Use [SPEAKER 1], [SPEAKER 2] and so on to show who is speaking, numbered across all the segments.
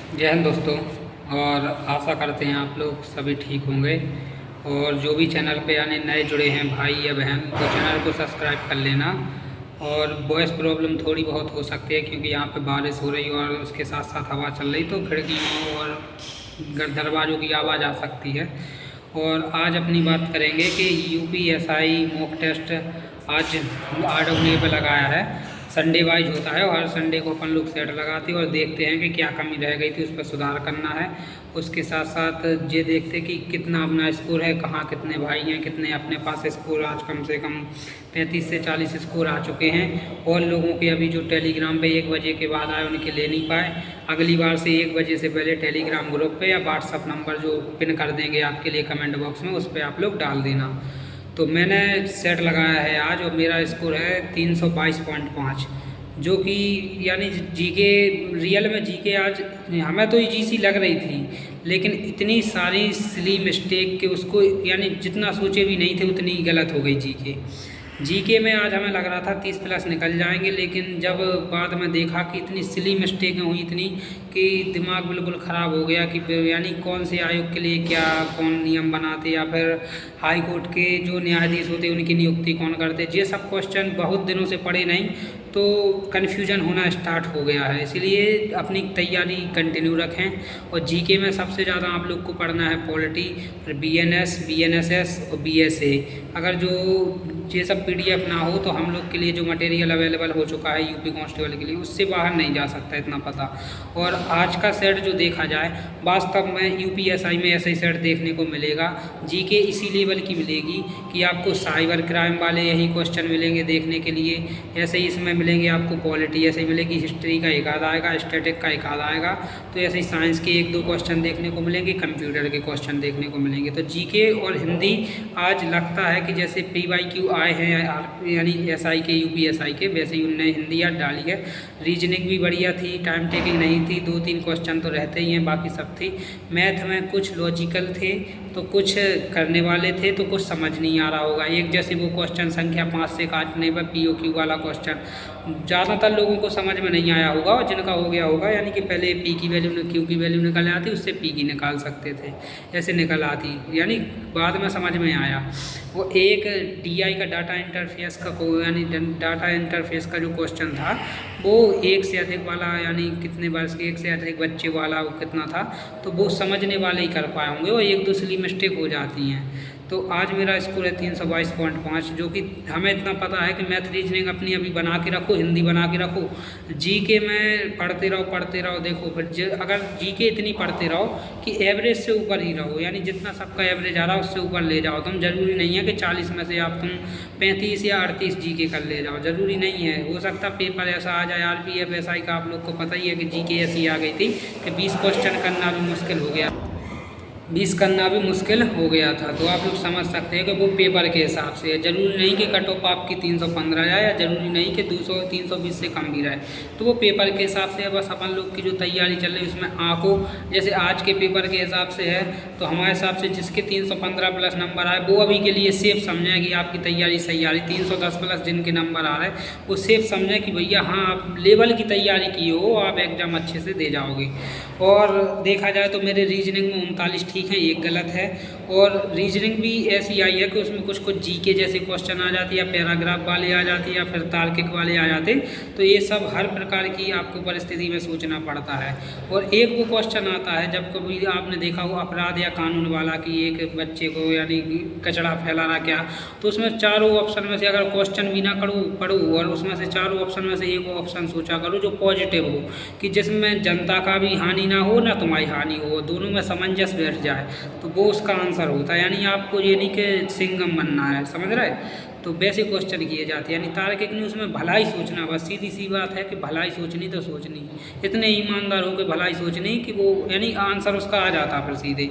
[SPEAKER 1] जय हिंद दोस्तों। और आशा करते हैं आप लोग सभी ठीक होंगे। और जो भी चैनल पे यानी नए जुड़े हैं भाई या बहन, तो चैनल को सब्सक्राइब कर लेना। और वॉइस प्रॉब्लम थोड़ी बहुत हो सकती है क्योंकि यहाँ पे बारिश हो रही और उसके साथ साथ हवा चल रही, तो खिड़कियों और दरवाज़ों की आवाज़ आ सकती है। और आज अपनी बात करेंगे कि यूपीएसआई मॉक टेस्ट आज RWA पे लगाया है। संडे वाइज होता है और हर संडे को अपन लोग सेट लगाते हैं और देखते हैं कि क्या कमी रह गई थी, उस पर सुधार करना है। उसके साथ साथ ये देखते हैं कि कितना अपना स्कोर है, कहाँ कितने भाई हैं, कितने अपने पास स्कोर आज कम से कम 35 से 40 स्कोर आ चुके हैं। और लोगों के अभी जो टेलीग्राम पे 1 बजे के बाद आए उनके ले नहीं पाए। अगली बार से 1 बजे से पहले टेलीग्राम ग्रुप पे या व्हाट्सअप नंबर जो पिन कर देंगे आपके लिए कमेंट बॉक्स में, उस पर आप लोग डाल देना। तो मैंने सेट लगाया है आज और मेरा स्कोर है 322.5, जो कि यानी जीके रियल में जीके आज हमें तो इजी सी लग रही थी, लेकिन इतनी सारी सिली मिस्टेक के उसको यानी जितना सोचे भी नहीं थे उतनी गलत हो गई जीके में आज हमें लग रहा था 30 प्लस निकल जाएंगे, लेकिन जब बाद में देखा कि इतनी सिली मिस्टेकें हुई इतनी कि दिमाग बिल्कुल ख़राब हो गया कि यानी कौन से आयोग के लिए क्या कौन नियम बनाते या फिर हाई कोर्ट के जो न्यायाधीश होते उनकी नियुक्ति कौन करते। ये सब क्वेश्चन बहुत दिनों से पढ़े नहीं तो कन्फ्यूजन होना स्टार्ट हो गया है, इसलिए अपनी तैयारी कंटिन्यू रखें। और जीके में सबसे ज़्यादा आप लोग को पढ़ना है पॉलिटी, फिर BNS, BNSS और BSA। अगर जो ये सब PDF ना हो तो हम लोग के लिए जो मटेरियल अवेलेबल हो चुका है यूपी कांस्टेबल के लिए, उससे बाहर नहीं जा सकता, इतना पता। और आज का सेट जो देखा जाए वास्तव में UPSI में ऐसा ही सेट देखने को मिलेगा। जीके इसी लेवल की मिलेगी कि आपको साइबर क्राइम वाले यही क्वेश्चन मिलेंगे देखने के लिए, ऐसे ही इसमें मिलेंगे आपको पॉलिटी ऐसे ही मिलेगी, हिस्ट्री का एक आधा आएगा, स्टैटिक का एक आधा आएगा, तो ऐसे ही साइंस के 1-2 क्वेश्चन देखने को मिलेंगे, कंप्यूटर के क्वेश्चन देखने को मिलेंगे। तो जीके और हिंदी आज लगता है कि जैसे PYQ आए हैं यानी SI के UPSI के, वैसे ही उनने हिंदी याद डाली है। रीजनिंग भी बढ़िया थी, टाइम टेकिंग नहीं थी, 2-3 क्वेश्चन तो रहते ही हैं, बाकी सब थी। मैथ में कुछ लॉजिकल थे तो कुछ करने वाले थे तो कुछ समझ नहीं आ रहा होगा। एक जैसे वो क्वेश्चन संख्या 5 से काटने पर POQ वाला क्वेश्चन ज़्यादातर लोगों को समझ में नहीं आया होगा, और जिनका हो गया होगा यानी कि पहले P की वैल्यू Q की वैल्यू निकल आती, उससे P की निकाल सकते थे, ऐसे निकल आती, यानी बाद में समझ में आया। वो एक DI का डाटा इंटरफेस का यानी डाटा इंटरफेस का जो क्वेश्चन था वो 1 से अधिक वाला यानी कितने वर्ष के 1 से अधिक बच्चे वाला वो कितना था, तो वो समझने वाले ही कर पाए होंगे, और 1-2 सिली मिस्टेक हो जाती हैं। तो आज मेरा स्कोर है 322.5, जो कि हमें इतना पता है कि मैथ रीजनिंग अपनी अभी बना के रखो, हिंदी बना के रखो, जीके में पढ़ते रहो। देखो फिर अगर जीके इतनी पढ़ते रहो कि एवरेज से ऊपर ही रहो, यानी जितना सबका एवरेज आ रहा है उससे ऊपर ले जाओ तुम। ज़रूरी नहीं है कि 40 में से आप तुम 35 या 38 जीके कर ले जाओ, ज़रूरी नहीं है। हो सकता पेपर ऐसा आ जाए RPF SI का, आप लोग को पता ही है कि जीके ऐसी आ गई थी कि 20 क्वेश्चन करना भी मुश्किल हो गया, 20 करना भी मुश्किल हो गया था। तो आप लोग समझ सकते हैं कि वो पेपर के हिसाब से है, ज़रूरी नहीं कि कट ऑफ आपकी 315 जाए, या ज़रूरी नहीं कि 200-320 से कम भी रहे, तो वो पेपर के हिसाब से है। बस अपन लोग की जो तैयारी चल रही है उसमें आंखों, जैसे आज के पेपर के हिसाब से है तो हमारे हिसाब से जिसके 315 प्लस नंबर आए वो अभी के लिए सेफ समझें कि आपकी तैयारी सही आ रही। 310 प्लस जिनके नंबर आ रहे हैं वो सेफ समझें कि भैया हाँ आप लेवल की तैयारी की हो, आप एग्ज़ाम अच्छे से दे जाओगे। और देखा जाए तो मेरे रीजनिंग में 39 ठीक है, एक गलत है। और रीजनिंग भी ऐसी आई है कि उसमें कुछ जीके जैसे क्वेश्चन आ जाती है, या पैराग्राफ वाले आ जाते, या फिर तार्किक वाले आ जाते, तो ये सब हर प्रकार की आपको परिस्थिति में सोचना पड़ता है। और एक वो क्वेश्चन आता है जब कभी आपने देखा हो अपराध या कानून वाला कि एक बच्चे को यानी कचरा फैलाना क्या, तो उसमें चारों ऑप्शन में से अगर क्वेश्चन भी ना पढ़ो और उसमें से चारों ऑप्शन में से एक ऑप्शन सोचा करो जो पॉजिटिव हो, कि जिसमें जनता का भी हानि ना हो ना तुम्हारी हानि हो, दोनों में सामंजस्य बैठ जाए, तो वो उसका आंसर होता है। यानी आपको ये नहीं कि सिंगम बनना है, समझ रहे, तो वैसे क्वेश्चन किए जाते हैं। यानी तार्किक नहीं, उसमें भलाई सोचना, बस सीधी सी बात है कि भलाई सोचनी तो सोचनी, इतने ईमानदार हो के भलाई सोचनी कि वो यानी आंसर उसका आ जाता फिर सीधे।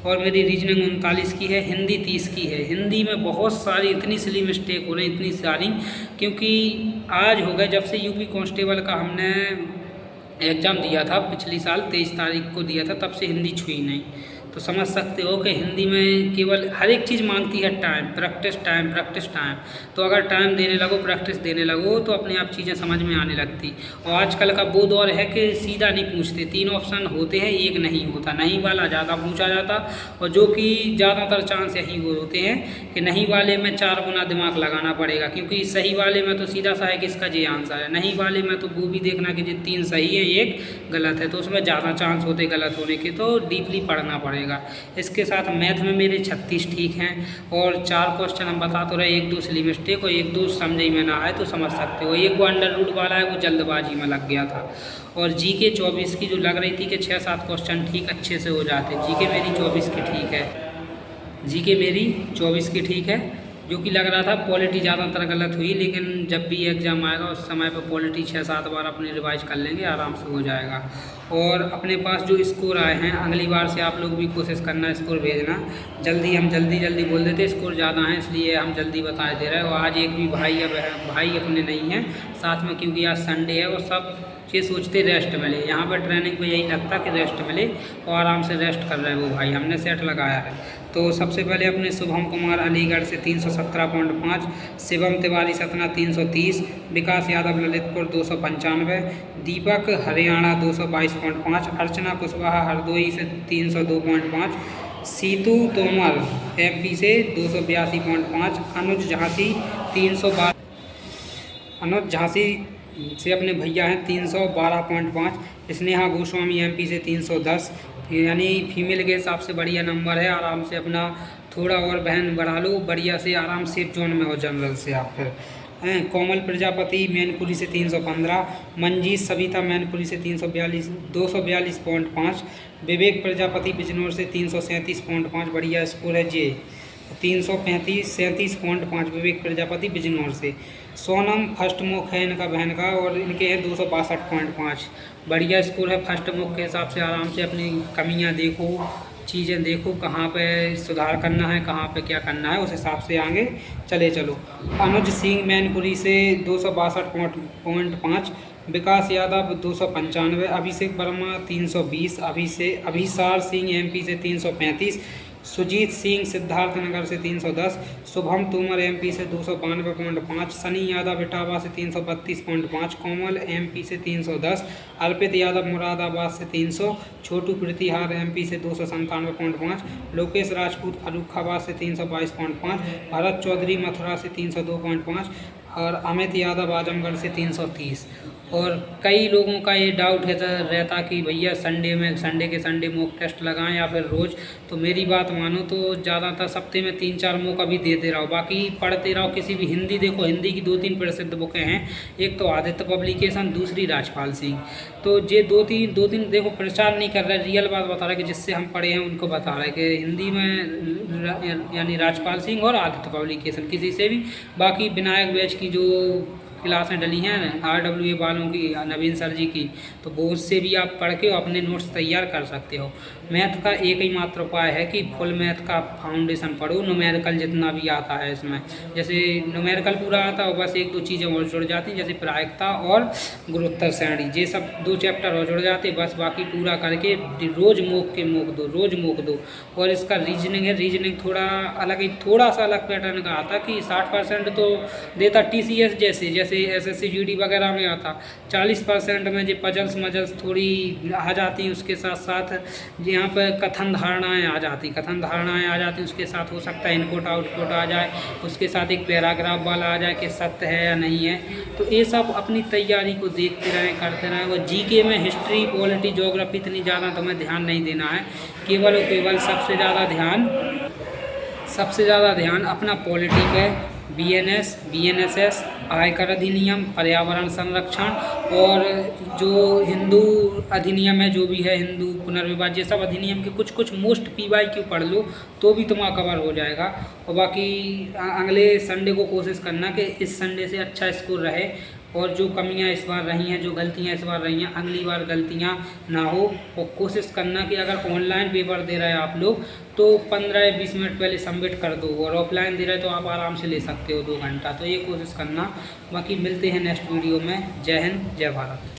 [SPEAKER 1] और मेरी रीजनिंग 39 की है, हिंदी 30 की है। हिंदी में बहुत सारी इतनी सिली मिस्टेक हो रही, इतनी सारी, क्योंकि आज हो गए जब से यूपी कांस्टेबल का हमने एग्ज़ाम दिया था, पिछली साल 23 तारीख को दिया था, तब से हिंदी छुई नहीं। तो समझ सकते हो कि हिंदी में केवल हर एक चीज़ मांगती है time, practice time, practice time. तो अगर टाइम देने लगो, प्रैक्टिस देने लगो तो अपने आप चीज़ें समझ में आने लगती। और आजकल का वो दौर है कि सीधा नहीं पूछते, 3 ऑप्शन होते हैं, एक नहीं होता, नहीं वाला ज़्यादा पूछा जाता। और जो कि ज़्यादातर चांस यही होते हैं कि नहीं वाले में 4 गुना दिमाग लगाना पड़ेगा, क्योंकि सही वाले में तो सीधा सा है कि इसका ये आंसर है, नहीं वाले में तो वो भी देखना कि ये 3 सही है, 1 गलत है, तो उसमें ज़्यादा चांस होते गलत होने के, तो डीपली पढ़ना पड़ेगा। इसके साथ मैथ में मेरे 36 ठीक हैं और 4 क्वेश्चन हम बता तो रहे, 1-2 सिली मिस्टेक और 1-2 समझ में ना आए तो समझ सकते हो। एक वो अंडर रूट वाला है, वो जल्दबाजी में लग गया था। और जीके 24 की जो लग रही थी कि 6-7 क्वेश्चन ठीक अच्छे से हो जाते, जीके मेरी 24 की ठीक है, जीके मेरी 24 की ठीक है। जो कि लग रहा था पॉलिटी ज़्यादातर गलत हुई, लेकिन जब भी एग्ज़ाम आएगा उस समय पर पॉलिटी 6-7 बार अपनी रिवाइज कर लेंगे, आराम से हो जाएगा। और अपने पास जो स्कोर आए हैं, अगली बार से आप लोग भी कोशिश करना स्कोर भेजना जल्दी। हम जल्दी बोल देते, स्कोर ज़्यादा हैं इसलिए हम जल्दी बता दे रहे हैं। और आज एक भी भाई या बहन भाई अपने नहीं हैं साथ में, क्योंकि आज संडे है और सब ये सोचते रेस्ट मिले। यहाँ पर ट्रेनिंग पे यही लगता कि रेस्ट मिले और आराम से रेस्ट कर रहे हैं वो भाई, हमने सेट लगाया है। तो सबसे पहले अपने शुभम कुमार अलीगढ़ से 317.5, शिवम तिवारी सतना 330, विकास यादव ललितपुर 295, दीपक हरियाणा 222.5, अर्चना कुशवाहा हरदोई से 302.5, सीतू तोमर MP से 282.5, अनुज झांसी 312, अनुज झांसी से अपने भैया हैं 312.5, स्नेहा गोस्वामी MP से 310, यानी फीमेल के हिसाब से बढ़िया नंबर है। आराम से अपना थोड़ा और बहन बढ़ा लो, बढ़िया से आराम सेफ जोन में हो जनरल से आप फिर हैं। कोमल प्रजापति मैनपुरी से 315, मंजीत सविता मैनपुरी से 242.5, विवेक प्रजापति बिजनौर से 337.5, बढ़िया स्कोर है जे। 337.5 विवेक प्रजापति बिजनौर से। सोनम फर्स्ट मुख है इनका बहन का और इनके हैं 262.5, बढ़िया स्कोर है। फर्स्ट मुख के हिसाब से आराम से अपनी कमियां देखो, चीज़ें देखो, कहाँ पे सुधार करना है, कहाँ पे क्या करना है, उस हिसाब से आगे चलो। अनुज सिंह मैनपुरी से 262.5, विकास यादव 295, अभिषेक वर्मा 320, अभिसार सिंह MP से 335, सुजीत सिंह सिद्धार्थनगर से 310, शुभम तोमर MP से 292.5, सनी यादव इटावा से 332.5, कोमल MP से 310, अर्पित यादव मुरादाबाद से 300, छोटू प्रतिहार MP से 297.5, लोकेश राजपूत फर्रुखाबाद से 322.5, भरत चौधरी मथुरा से 302.5 और अमित यादव आजमगढ़ से 330। और कई लोगों का ये डाउट रहता कि भैया संडे के संडे मॉक टेस्ट लगाएं या फिर रोज़। तो मेरी बात मानो तो ज़्यादातर सप्ते में 3-4 मॉक अभी देते रहो, बाकी पढ़ते रहो। किसी भी हिंदी देखो, हिंदी की 2-3 प्रसिद्ध बुकें हैं, एक तो आदित्य पब्लिकेशन, दूसरी राजपाल सिंह। तो ये 2-3 देखो प्रचार नहीं कर रहे, रियल बात बता रहे कि जिससे हम पढ़े हैं उनको बता रहे कि हिंदी में यानी राजपाल सिंह और आदित्य पब्लिकेशन किसी से भी। बाकी विनायक बैच की जो क्लासें डली हैं RWA वालों की, नवीन सर जी की, तो वो उससे भी आप पढ़ के अपने नोट्स तैयार कर सकते हो। मैथ का एक ही मात्र उपाय है कि फुल मैथ का फाउंडेशन पढ़ो, न्यूमेरिकल जितना भी आता है इसमें। जैसे न्यूमेरिकल पूरा आता है, बस 1-2 चीज़ें और जुड़ जाती हैं, जैसे प्रायिकता और गुणोत्तर श्रेणी, ये सब 2 चैप्टर और जुड़ जाते, बस बाकी पूरा करके रोज़ मॉक दो। और इसका रीजनिंग थोड़ा अलग ही, थोड़ा सा अलग पैटर्न का आता कि 60% तो देता TCS जैसे SSC GD वगैरह में आता, 40% में जो पजल्स मजल्स थोड़ी आ जाती, उसके साथ साथ यहाँ पर कथन धारणाएँ आ जाती, उसके साथ हो सकता है इनपुट आउटपुट आ जाए, उसके साथ एक पैराग्राफ वाला आ जाए कि सत्य है या नहीं है। तो ये सब अपनी तैयारी को देखते रहें, करते रहें। और GK में हिस्ट्री, पॉलिटी, ज्योग्राफी इतनी ज़्यादा तुम्हें ध्यान नहीं देना है, केवल सबसे ज़्यादा ध्यान अपना पॉलिटी पे, BNSS, आयकर अधिनियम, पर्यावरण संरक्षण और जो हिंदू अधिनियम है, जो भी है हिंदू पुनर्विवाद, ये सब अधिनियम के कुछ मोस्ट PYQ पढ़ लो तो भी तुम्हारा कवर हो जाएगा। और बाकी अगले संडे को कोशिश करना कि इस संडे से अच्छा स्कोर रहे और जो कमियां इस बार रही हैं, जो गलतियां इस बार रही हैं, अगली बार गलतियां ना हो। और कोशिश करना कि अगर ऑनलाइन पेपर दे रहे हैं आप लोग तो 15-20 मिनट पहले सबमिट कर दो, और ऑफलाइन दे रहे तो आप आराम से ले सकते हो 2 घंटा। तो ये कोशिश करना। बाकी मिलते हैं नेक्स्ट वीडियो में। जय हिंद, जय भारत।